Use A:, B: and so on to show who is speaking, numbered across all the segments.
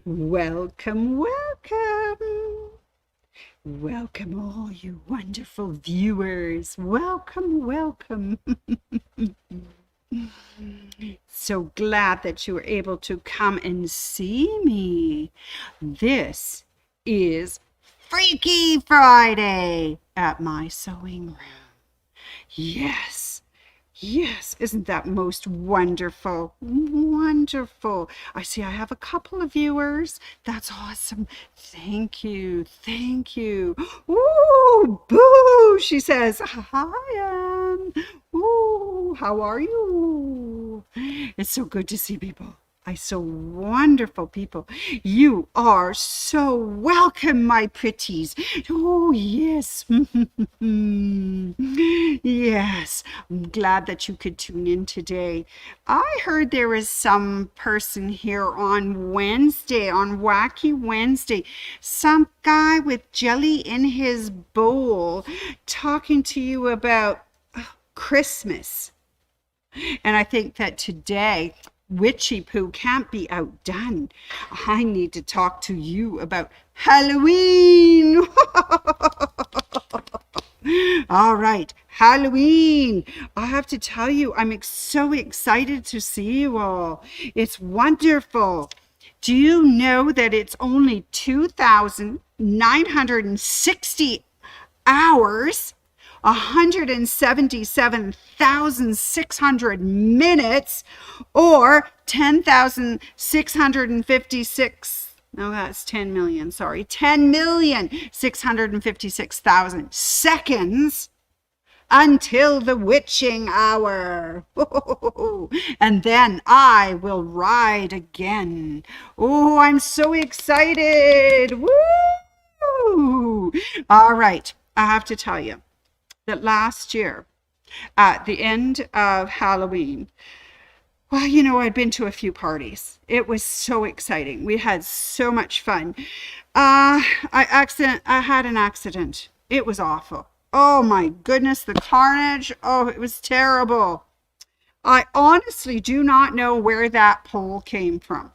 A: Welcome, welcome. Welcome, all you wonderful viewers. Welcome, welcome. So glad that you were able to come and see me. This is Freaky Friday at my sewing room. Yes. Yes, isn't that most wonderful? Wonderful. I see I have a couple of viewers. That's awesome. Thank you. Thank you. Ooh, boo, she says. Hi, Anne. Ooh, how are you? It's so good to see people. I so wonderful people. You are so welcome, my pretties. Oh, yes. Yes. I'm glad that you could tune in today. I heard there was some person here on Wednesday, on Wacky Wednesday, some guy with jelly in his bowl talking to you about Christmas. And I think that today, Witchy Poo can't be outdone. I need to talk to you about Halloween. All right, Halloween. I have to tell you, I'm so excited to see you all. It's wonderful. Do you know that it's only 2,960 hours? 177,600 minutes, or 10,656. No, that's 10 million. Sorry, 10,656,000 seconds until the witching hour. And then I will ride again. Oh, I'm so excited. Woo! All right, I have to tell you that last year, at the end of Halloween, well, you know, I'd been to a few parties. It was so exciting. We had so much fun. I had an accident. It was awful. Oh my goodness, the carnage. Oh, it was terrible. I honestly do not know where that pole came from.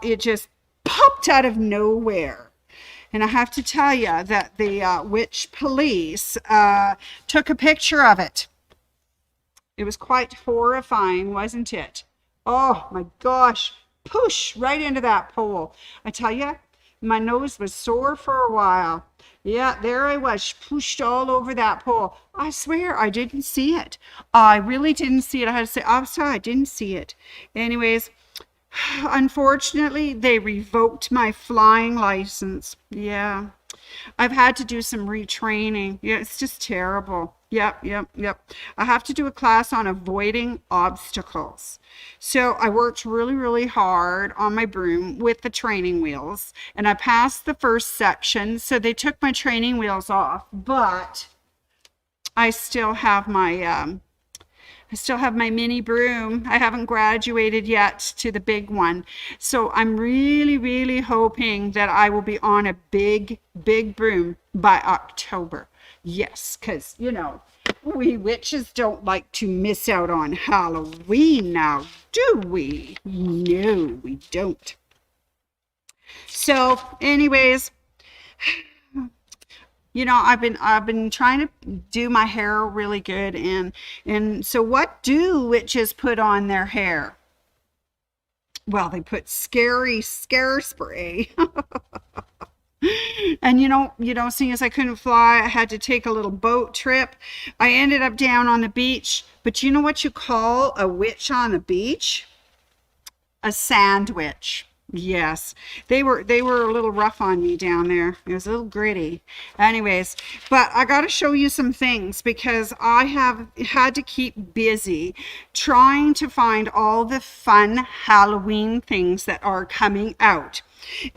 A: It just popped out of nowhere. And I have to tell you that the witch police took a picture of it. It was quite horrifying, wasn't it? Oh my gosh, push right into that pole. I tell you, my nose was sore for a while. Yeah, there I was, pushed all over that pole. I swear I didn't see it. I really didn't see it. I had to say, I'm sorry, I didn't see it. Anyways, unfortunately, they revoked my flying license. Yeah. I've had to do some retraining. Yeah, it's just terrible. Yep. I have to do a class on avoiding obstacles. So I worked really, really hard on my broom with the training wheels, and I passed the first section. So they took my training wheels off, but I still have my mini broom. I haven't graduated yet to the big one. So I'm really, really hoping that I will be on a big, big broom by October. Yes, because, you know, we witches don't like to miss out on Halloween now, do we? No, we don't. So anyways, you know, I've been trying to do my hair really good, and so what do witches put on their hair? Well, they put scare spray. And you know, seeing as I couldn't fly, I had to take a little boat trip. I ended up down on the beach. But you know what you call a witch on the beach? A sandwich. Yes, they were a little rough on me down there. It was a little gritty. Anyways, but I got to show you some things because I have had to keep busy trying to find all the fun Halloween things that are coming out.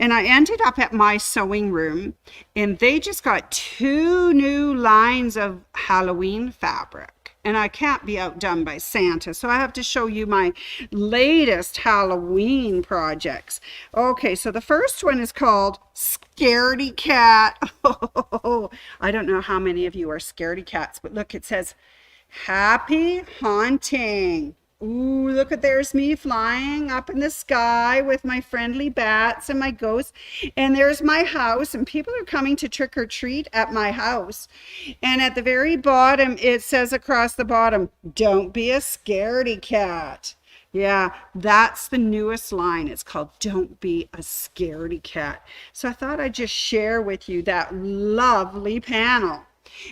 A: And I ended up at my sewing room, and they just got 2 new lines of Halloween fabric. And I can't be outdone by Santa, so I have to show you my latest Halloween projects. Okay, so the first one is called Scaredy Cat. Oh, I don't know how many of you are scaredy cats, but look, it says Happy haunting. Ooh, look at there's me flying up in the sky with my friendly bats and my ghosts. And there's my house, and people are coming to trick or treat at my house. And at the very bottom, it says across the bottom, don't be a scaredy cat. Yeah, that's the newest line. It's called Don't Be a Scaredy Cat. So I thought I'd just share with you that lovely panel.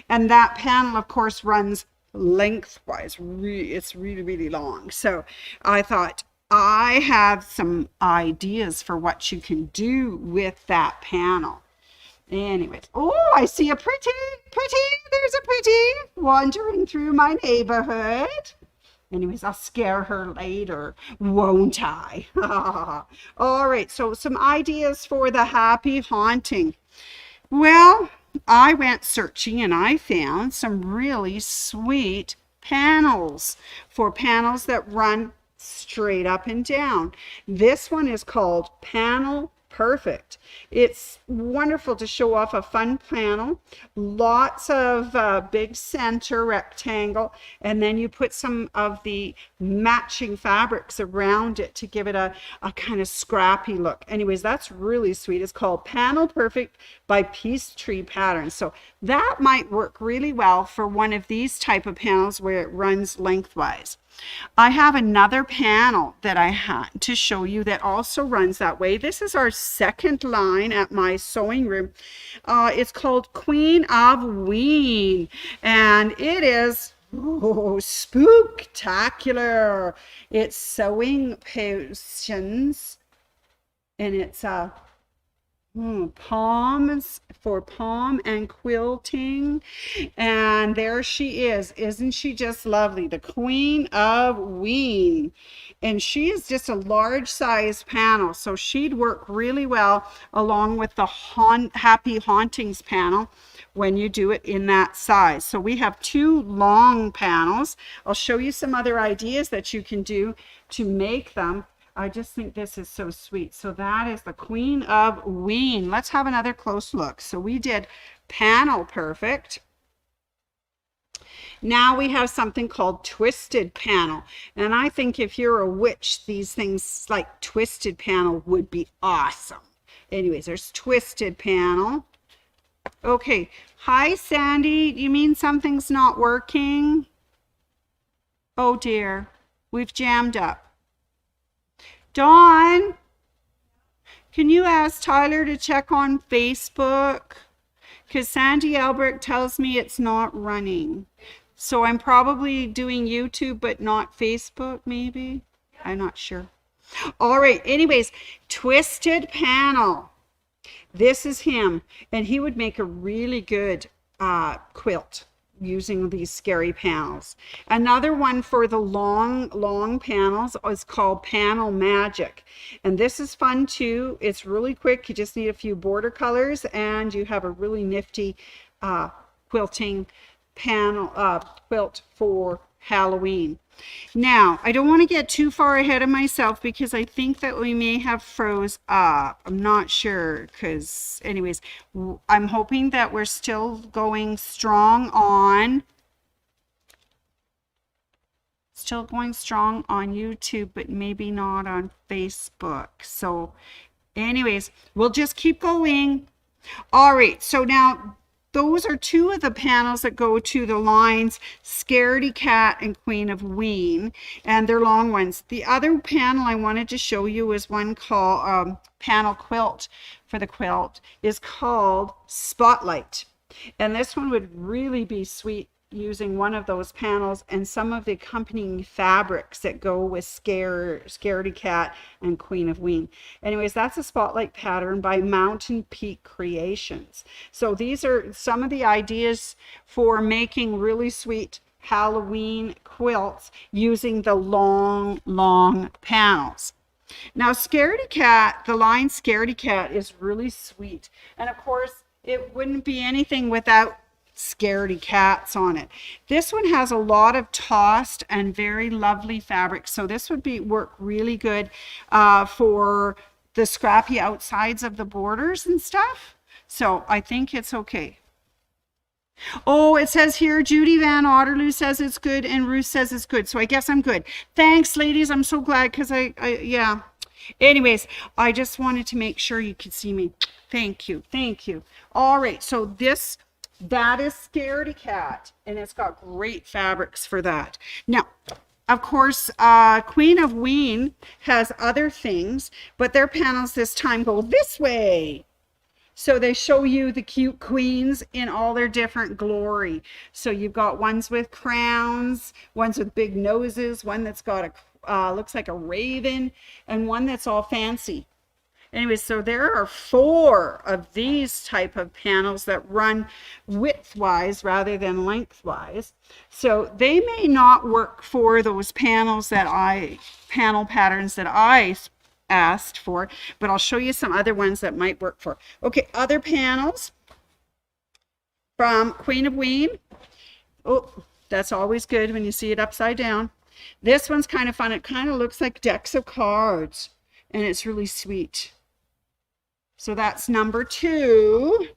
A: And that panel, of course, runs lengthwise. It's really, really long. So I thought I have some ideas for what you can do with that panel. Anyways, oh, I see a pretty, there's a pretty wandering through my neighborhood. Anyways, I'll scare her later, won't I? All right, so some ideas for the happy haunting. Well, I went searching and I found some really sweet panels for panels that run straight up and down. This one is called Panel Perfect. It's wonderful to show off a fun panel, lots of big center rectangle, and then you put some of the matching fabrics around it to give it a kind of scrappy look. Anyways, that's really sweet. It's called Panel Perfect by Peachtree Patterns. So that might work really well for one of these type of panels where it runs lengthwise. I have another panel that I had to show you that also runs that way. This is our second line at my sewing room. It's called Queen of Ween, and it is spooktacular. It's sewing potions, and it's palms for palm and quilting. And there she is. Isn't she just lovely? The Queen of Ween. And she is just a large size panel, so she'd work really well along with the Happy Hauntings panel when you do it in that size. So we have two long panels. I'll show you some other ideas that you can do to make them. I just think this is so sweet. So that is the Queen of Ween. Let's have another close look. So we did Panel Perfect. Now we have something called Twisted Panel. And I think if you're a witch, these things like Twisted Panel would be awesome. Anyways, there's Twisted Panel. Okay. Hi, Sandy. You mean something's not working? Oh, dear. We've jammed up. Dawn, can you ask Tyler to check on Facebook? Because Sandy Albrecht tells me it's not running. So I'm probably doing YouTube, but not Facebook, maybe? I'm not sure. All right, anyways, Twisted Panel. This is him, and he would make a really good quilt using these scary panels. Another one for the long panels is called Panel Magic, and this is fun too. It's really quick. You just need a few border colors and you have a really nifty quilting panel quilt for Halloween. Now, I don't want to get too far ahead of myself because I think that we may have froze up. I'm not sure because anyways, I'm hoping that we're still going strong on YouTube, but maybe not on Facebook. So anyways, we'll just keep going. All right, so now those are two of the panels that go to the lines Scaredy Cat and Queen of Ween, and they're long ones. The other panel I wanted to show you is one called Panel Quilt for the quilt is called Spotlight, and this one would really be sweet using one of those panels and some of the accompanying fabrics that go with Scaredy Cat and Queen of Ween. Anyways, that's a Spotlight pattern by Mountain Peak Creations. So these are some of the ideas for making really sweet Halloween quilts using the long panels. Now Scaredy Cat, the line Scaredy Cat is really sweet, and of course it wouldn't be anything without scaredy cats on it. This one has a lot of tossed and very lovely fabric, so this would work really good for the scrappy outsides of the borders and stuff. So I think it's okay. Oh, it says here, Judy Van Otterloo says it's good and Ruth says it's good. So I guess I'm good. Thanks, ladies. I'm so glad because yeah. Anyways, I just wanted to make sure you could see me. Thank you. Thank you. All right. So that is Scaredy Cat, and it's got great fabrics for that. Now, of course, Queen of Ween has other things, but their panels this time go this way. So they show you the cute queens in all their different glory. So you've got ones with crowns, ones with big noses, one that's got a looks like a raven, and one that's all fancy. Anyway, so there are 4 of these type of panels that run widthwise rather than lengthwise. So they may not work for those panel patterns that I asked for, but I'll show you some other ones that might work for. Okay, other panels from Queen of Ween. Oh, that's always good when you see it upside down. This one's kind of fun. It kind of looks like decks of cards, and it's really sweet. So that's number 2.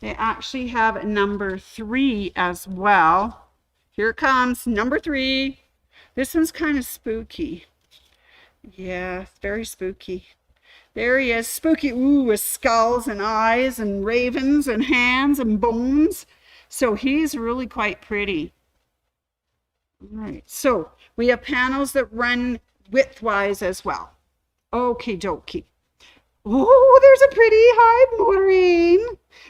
A: They actually have number 3 as well. Here it comes, number 3. This one's kind of spooky. Yeah, very spooky. There he is, spooky. Ooh, with skulls and eyes and ravens and hands and bones. So he's really quite pretty. All right, so we have panels that run widthwise as well. Okie dokie. Oh, there's a pretty hive, Maureen.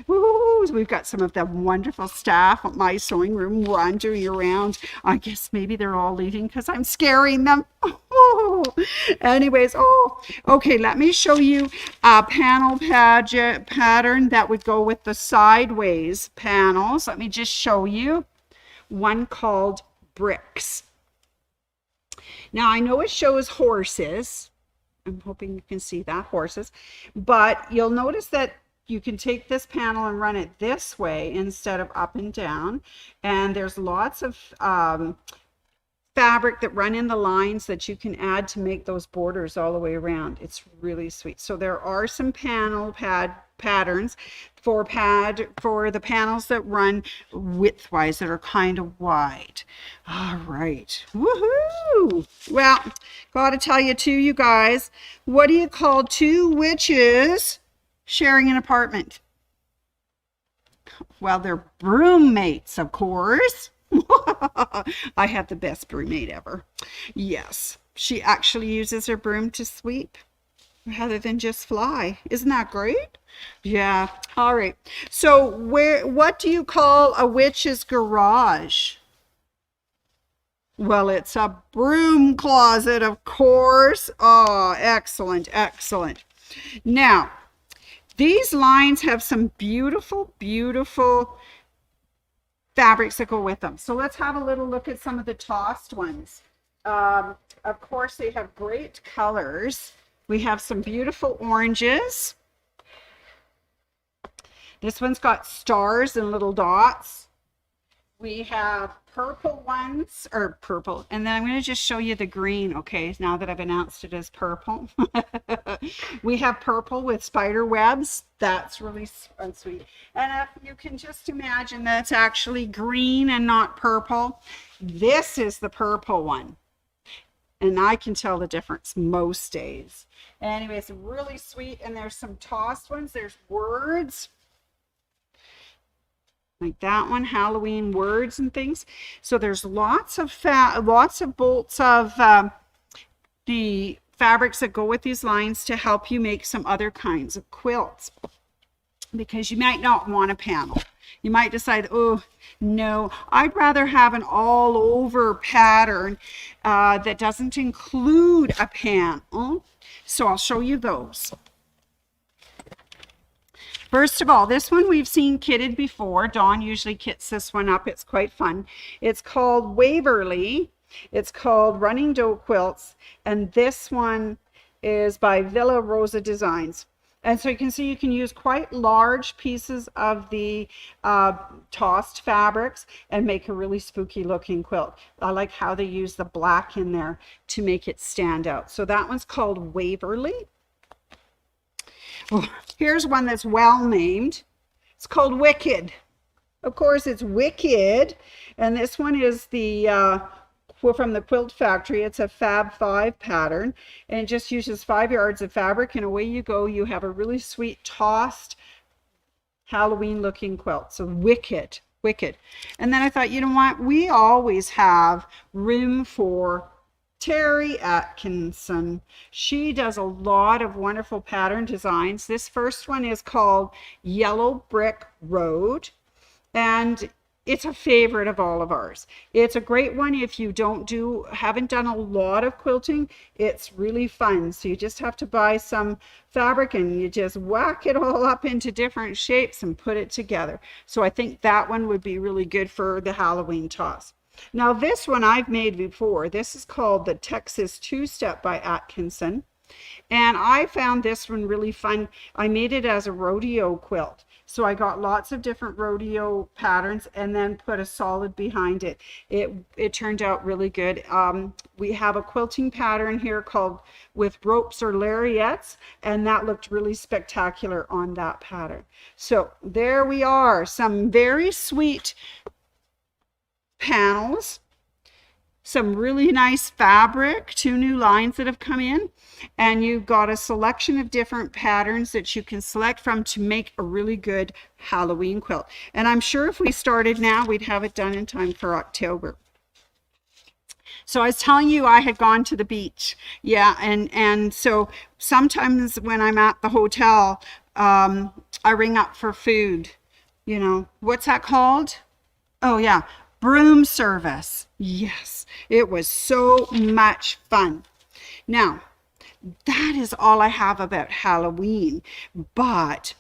A: Oh, we've got some of the wonderful staff at my sewing room wandering around. I guess maybe they're all leaving because I'm scaring them. Oh, anyways, okay, let me show you a panel pattern that would go with the sideways panels. Let me just show you one called Bricks. Now, I know it shows horses. I'm hoping you can see that, horses, but you'll notice that you can take this panel and run it this way instead of up and down, and there's lots of fabric that run in the lines that you can add to make those borders all the way around. It's really sweet. So there are some panel patterns for the panels that run widthwise that are kind of wide. All right. Woohoo! Well, gotta tell you too, you guys, what do you call 2 witches sharing an apartment? Well, they're broom mates, of course. I have the best broommate ever. Yes, she actually uses her broom to sweep rather than just fly. Isn't that great? Yeah. All right. So what do you call a witch's garage? Well, it's a broom closet, of course. Oh, excellent, excellent. Now, these lines have some beautiful, beautiful fabrics that go with them. So let's have a little look at some of the tossed ones. Of course, they have great colors. We have some beautiful oranges. This one's got stars and little dots. We have purple ones, or purple, and then I'm going to just show you the green, okay, now that I've announced it as purple. We have purple with spider webs. That's really sweet. And if you can just imagine that's actually green and not purple, this is the purple one. And I can tell the difference most days. Anyway, it's really sweet. And there's some tossed ones. There's words. Like that one, Halloween words and things. So there's lots of bolts of the fabrics that go with these lines to help you make some other kinds of quilts. Because you might not want a panel. You might decide, oh, no, I'd rather have an all-over pattern that doesn't include a panel. So I'll show you those. First of all, this one we've seen kitted before. Dawn usually kits this one up. It's quite fun. It's called Waverly. It's called Running Dough Quilts. And this one is by Villa Rosa Designs. And so you can see you can use quite large pieces of the tossed fabrics and make a really spooky looking quilt. I like how they use the black in there to make it stand out. So that one's called Waverly. Oh, here's one that's well named. It's called Wicked. Of course, it's Wicked, and this one is the from the Quilt Factory. It's a Fab 5 pattern, and it just uses 5 yards of fabric, and away you go. You have a really sweet tossed Halloween looking quilt. So Wicked, Wicked. And then I thought, you know what? We always have room for Terry Atkinson. She does a lot of wonderful pattern designs. This first one is called Yellow Brick Road, and it's a favorite of all of ours. It's a great one if you haven't done a lot of quilting. It's really fun. So you just have to buy some fabric and you just whack it all up into different shapes and put it together. So I think that one would be really good for the Halloween toss. Now this one I've made before. This is called the Texas Two-Step by Atkinson. And I found this one really fun. I made it as a rodeo quilt. So I got lots of different rodeo patterns and then put a solid behind it. It turned out really good. We have a quilting pattern here called with ropes or lariats, and that looked really spectacular on that pattern. So there we are, some very sweet panels, some really nice fabric, 2 new lines that have come in, and you've got a selection of different patterns that you can select from to make a really good Halloween quilt. And I'm sure if we started now, we'd have it done in time for October. So I was telling you I had gone to the beach. Yeah, and so sometimes when I'm at the hotel, I ring up for food. You know, what's that called? Oh yeah, broom service. Yes, it was so much fun. Now, that is all I have about Halloween, but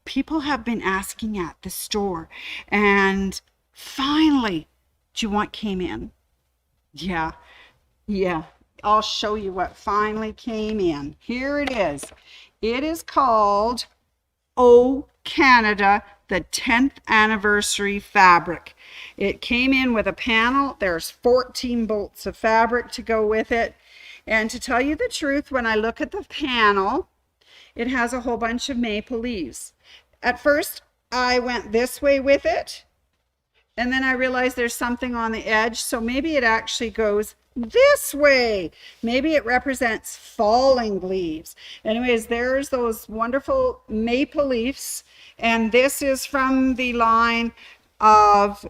A: people have been asking at the store, and finally, do you want what came in? Yeah, I'll show you what finally came in. Here it is. It is called Oh Canada, the 10th anniversary fabric. It came in with a panel. There's 14 bolts of fabric to go with it. And to tell you the truth, when I look at the panel, it has a whole bunch of maple leaves. At first, I went this way with it, and then I realized there's something on the edge, so maybe it actually goes this way. Maybe it represents falling leaves. Anyways, there's those wonderful maple leaves, and this is from the line of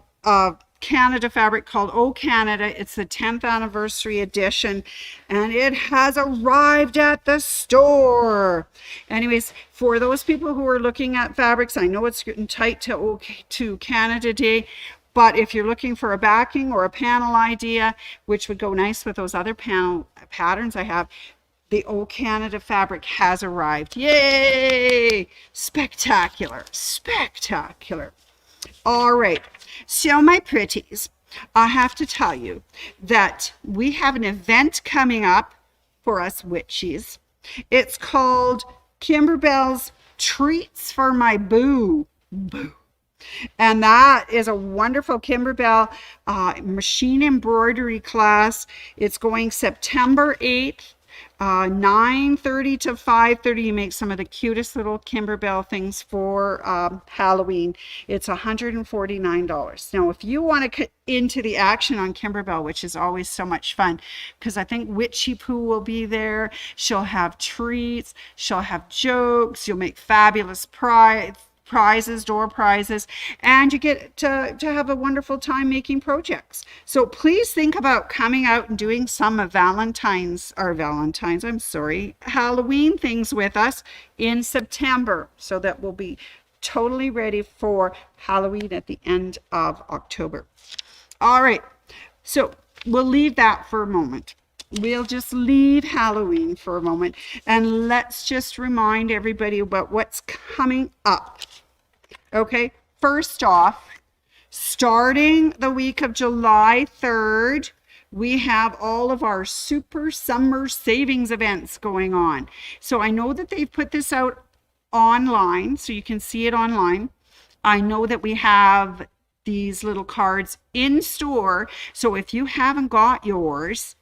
A: Canada fabric called Oh Canada. It's the 10th anniversary edition, and it has arrived at the store. Anyways, for those people who are looking at fabrics, I know it's getting tight to Canada Day, but if you're looking for a backing or a panel idea, which would go nice with those other panel patterns I have, the Oh Canada fabric has arrived. Yay! Spectacular, spectacular. All right, so my pretties, I have to tell you that we have an event coming up for us witchies. It's called Kimberbell's Treats for My Boo. Boo. And that is a wonderful Kimberbell machine embroidery class. It's going September 8th. 9:30 to 5:30. You make some of the cutest little Kimberbell things for Halloween. It's $149. Now, if you want to get into the action on Kimberbell, which is always so much fun, because I think Witchy Poo will be there. She'll have treats. She'll have jokes. You'll make fabulous prizes, door prizes, and you get to have a wonderful time making projects. So please think about coming out and doing some of Halloween things with us in September, so that we'll be totally ready for Halloween at the end of October. All right, so we'll leave that for a moment. We'll just leave Halloween for a moment, and let's just remind everybody about what's coming up. Okay, first off, starting the week of July 3rd, we have all of our super summer savings events going on. So I know that they've put this out online, so you can see it online. I know that we have these little cards in store. So if you haven't got yours,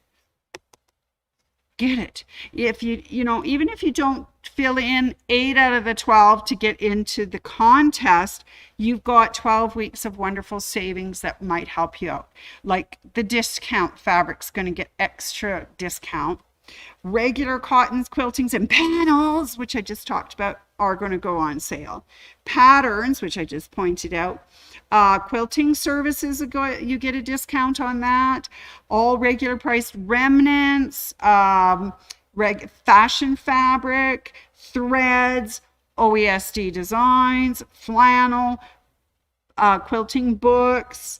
A: get it. If you know, even if you don't fill in 8 out of the 12 to get into the contest, you've got 12 weeks of wonderful savings that might help you out. Like the discount fabric's going to get extra discount. Regular cottons, quiltings, and panels, which I just talked about, are going to go on sale. Patterns, which I just pointed out. Quilting services, you get a discount on that. All regular price remnants, fashion fabric, threads, OESD designs, flannel, quilting books,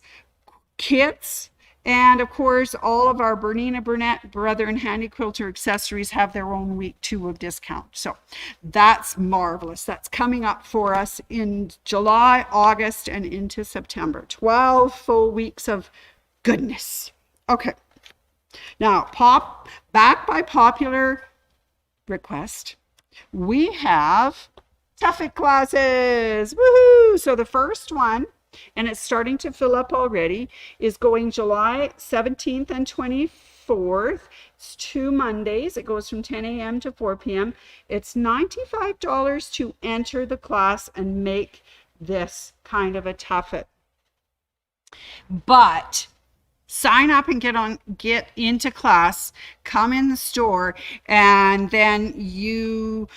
A: kits, and of course, all of our Bernina, Burnett, Brother, and Handy Quilter accessories have their own week 2 of discount. So that's marvelous. That's coming up for us in July, August, and into September. 12 full weeks of goodness. Okay. Now, back by popular request, we have Tuffet classes. Woohoo! So the first one, and it's starting to fill up already, is going July 17th and 24th. It's 2 Mondays. It goes from 10 a.m. to 4 p.m. It's $95 to enter the class and make this kind of a tuffet. But sign up and get into class, come in the store, and then you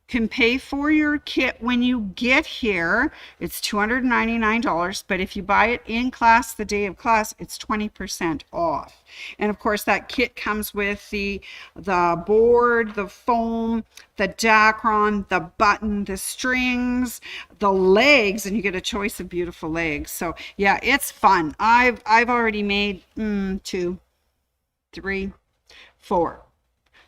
A: can pay for your kit when you get here. It's $299, but if you buy it in class the day of class, it's 20% off. And of course, that kit comes with the board, the foam, the dacron, the button, the strings, the legs, and you get a choice of beautiful legs. So yeah, it's fun. I've already made 2, 3, 4.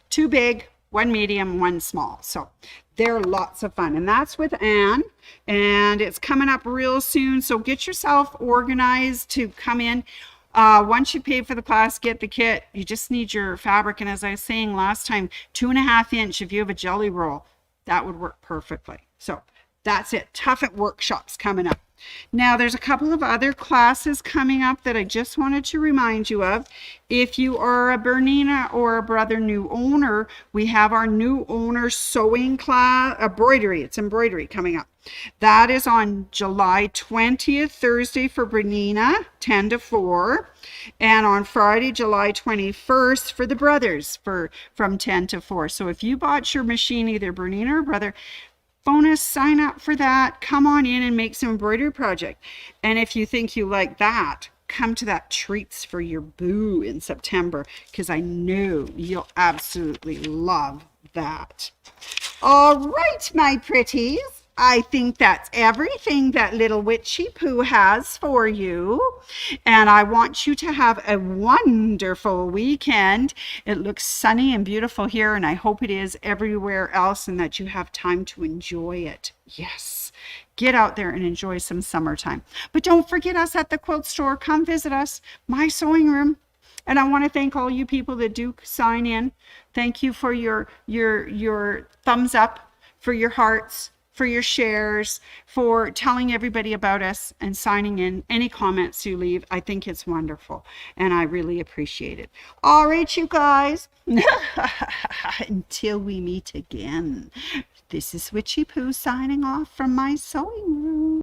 A: 2 big, 1 medium, 1 small. So they're lots of fun. And that's with Anne. And it's coming up real soon. So get yourself organized to come in. Once you pay for the class, get the kit. You just need your fabric. And as I was saying last time, 2.5 inch, if you have a jelly roll, that would work perfectly. So that's it. Tuffet workshops coming up. Now, there's a couple of other classes coming up that I just wanted to remind you of. If you are a Bernina or a Brother new owner, we have our new owner sewing class, embroidery. It's embroidery coming up. That is on July 20th, Thursday for Bernina, 10 to 4. And on Friday, July 21st for the Brothers from 10 to 4. So if you bought your machine, either Bernina or Brother, bonus, sign up for that. Come on in and make some embroidery project. And if you think you like that, come to that treats for your boo in September, because I know you'll absolutely love that. All right, my pretties. I think that's everything that little Witchy Poo has for you. And I want you to have a wonderful weekend. It looks sunny and beautiful here, and I hope it is everywhere else, and that you have time to enjoy it. Yes. Get out there and enjoy some summertime. But don't forget us at the quilt store. Come visit us, my sewing room. And I want to thank all you people that do sign in. Thank you for your thumbs up, for your hearts, for your shares, for telling everybody about us and signing in. Any comments you leave, I think it's wonderful, and I really appreciate it. All right, you guys. Until we meet again, this is Witchy Poo signing off from my sewing room.